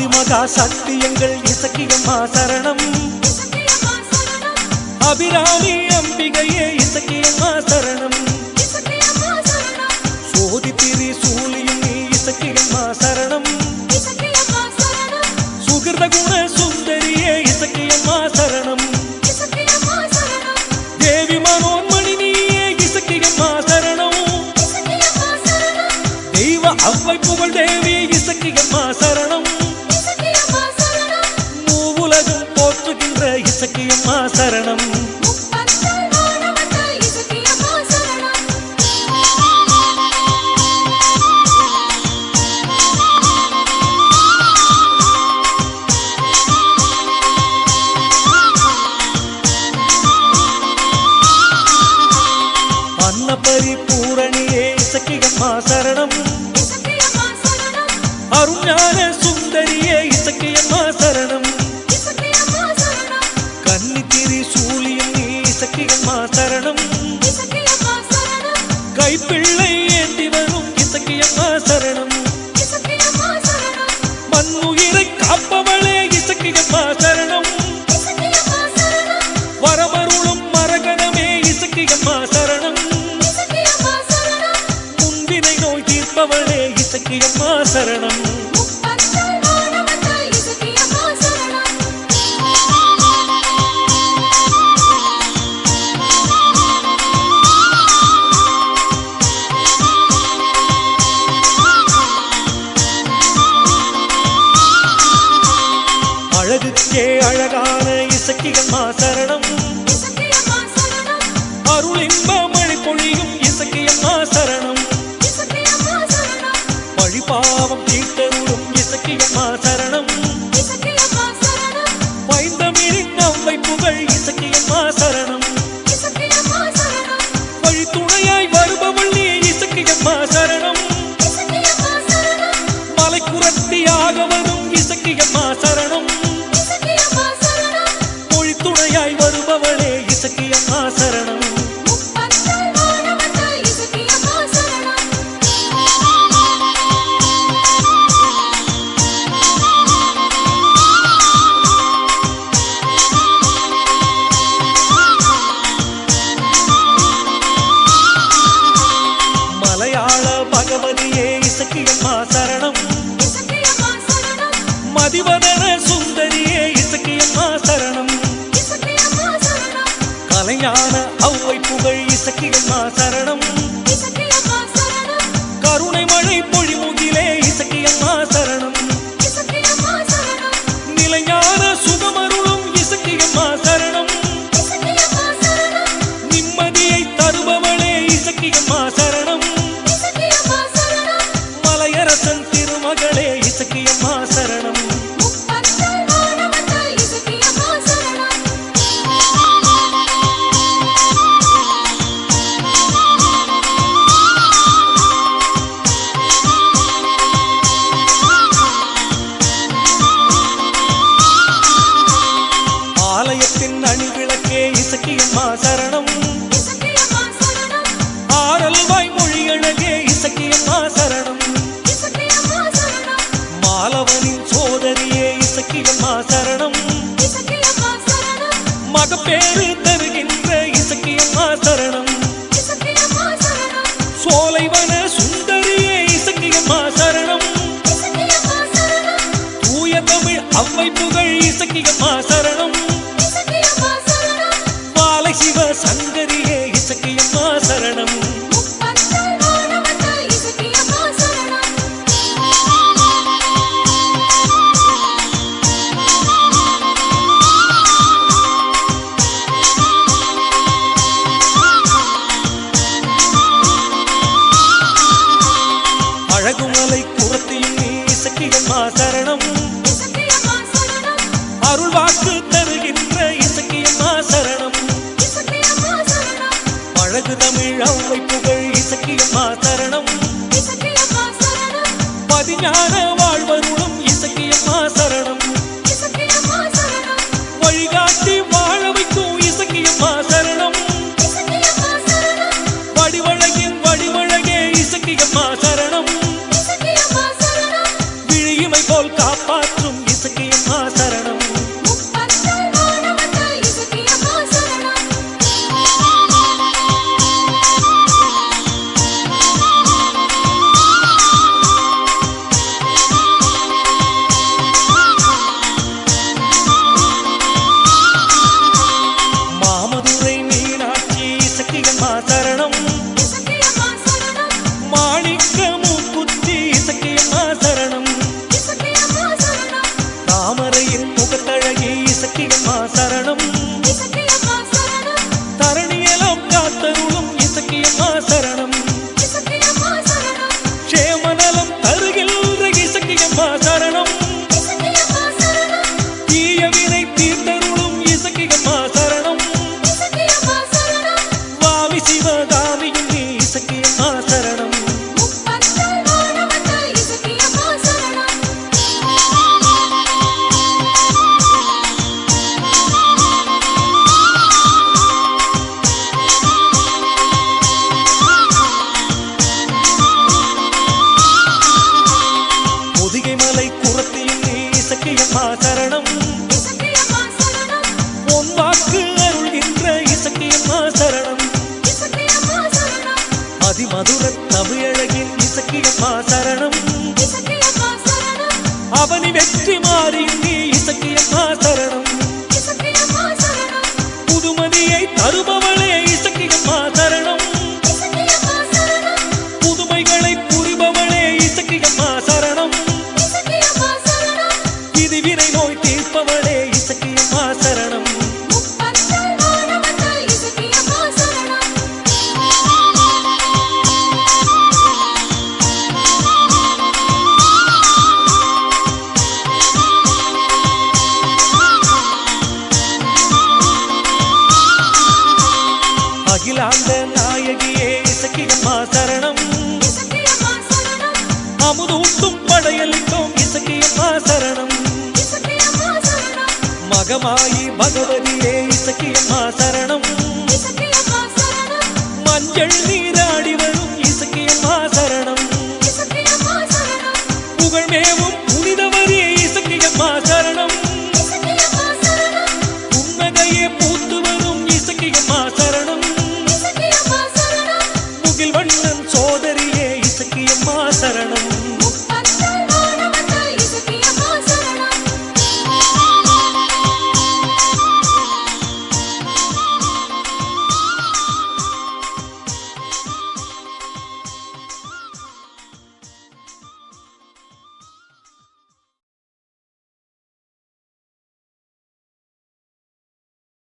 ஆதிமகா சக்தி எங்கள் இசக்கியம்மா சரணம். அபிராமி அம்பிகையே இசக்கியம்மா சரணம். சோதி திரி சூலியும் நீ இசக்கியம்மா சரணம். சுகிர்த குண சுந்தரியே இசக்கியம்மா சரணம். தேவி மனோன்மணி நீயே இசக்கியம்மா சரணம். தெய்வ அவ்வை புகழ் தேவி இசக்கியம்மா சரணம். மூவுலகம் போற்றுகின்ற இசக்கியம்மா சரணம். பரிபூரணியே இசக்கியம்மா சரணம். அருஞான சுந்தரியே இசக்கியம்மா சரணம். கன்னித்திரி சூலியும் நீ இசக்கியம்மா சரணம். கைப்பிள்ளை ஏந்தி வரும் இசக்கியம்மா சரணம். மண்ணுயிரை காப்பவளே இசக்கியம்மா சரணம். வரமருளும் மரகணமே இசக்கியம்மா சரணம். தீர்ப்பவளே இசக்கியம்மா சரணம். அழகுக்கே அழகான இசக்கியம்மா சரணம். அருளின்ப மழை பொழியும் இசக்கியம்மா சரணம். பாவம் தீர்த்தருளும் இசக்கியம்மா சரணம். வைந்தமிழின் அவ்வை புகழ் இசக்கியம்மா சரணம். வழித்துணையாய் வருபவள் நீ இசக்கியம்மா சரணம். மலைக்குரத்தியாக வரும் இசக்கியம்மா சரணம். மொழித்துணையாய் வருபவளே இசக்கியம்மா சரணம். பகவதியே இசக்கியம்மா சரணம். மதிவதன சுந்தரியே இசக்கியம்மா சரணம். கலைஞான அவ்வை புகழ் இசக்கியம்மா சரணம். கருணை மழை பொழிமுகிலே இசக்கியம்மா சரணம். நிலைஞான சுகமருளும் இசக்கியம்மா சரணம். நிம்மதியை தருபவளே இசக்கியம்மா சரணம். மலையரசன் திருமகளே இசக்கியம்மா சரணம். ஆலயத்தின் அணிவிளக்கே இசக்கியம்மா சரணம். ஆரல்வாய் மொழியழகே இசக்கியம்மா சரணம். மாலவனின் சோதரியே இசக்கியம்மா சரணம். மகப்பேறு தருகின்ற இசக்கியம்மா சரணம். சோலைவன சுந்தரியே இசக்கியம்மா சரணம். தூய தமிழ் அவ்வை புகழ் இசக்கியம்மா சரணம். பாலை சிவ சங்கரியே இசக்கியம்மா சரணம். அழகுமலை குரத்தியும் நீ இசக்கியம்மா சரணம். அருள் வாக்கு தருகின்ற இசக்கியம்மா சரணம். அழகு தமிழ் அவ்வை புகழ் இசக்கியம்மா சரணம். பதிஞான வாழ்வருளும் இசக்கியம்மா சரணம். வழிகாட்டி வாழ வைக்கும் இசக்கியம்மா சரணம். வடிவழகின் வடிவழகே இசக்கியம்மா சரணம். விழியுமை போல் காப்பாற்றும் சரணம் தரணியெல்லாம் காத்தருளும் இசக்கியம்மா சரணம் க்ஷேமநலம் தருகின்ற இசக்கியம்மா சரணம் தீயவினை தீர்த்தருளும் இசக்கியம்மா சரணம் வாவி சிவகாமியும் நீ இசக்கியம்மா சரணம் சரணம் பொன் வாக்கு அருள்கின்ற இசக்கியம்மா சரணம் அதிமதுர தமிழகின் இசக்கியம்மா சரணம் அவனி வெற்றி மாறி நீ இசக்கியம்மா சரணம் புதுமதியை தருபவளே இசக்கியம்மா சரணம் புதுமைகளை புரிபவளே இசக்கியம்மா சரணம் வினை நோய் தீர்ப்பவளே இசக்கியம்மா சரணம் அகிலாண்ட நாயகியே இசக்கியம்மா சரணம் அமுதூட்டும் படையளிக்கும் இசக்கியம்மா சரணம் மகமாயி பகவதியே இசக்கியம்மா சரணம் மஞ்சள் நீர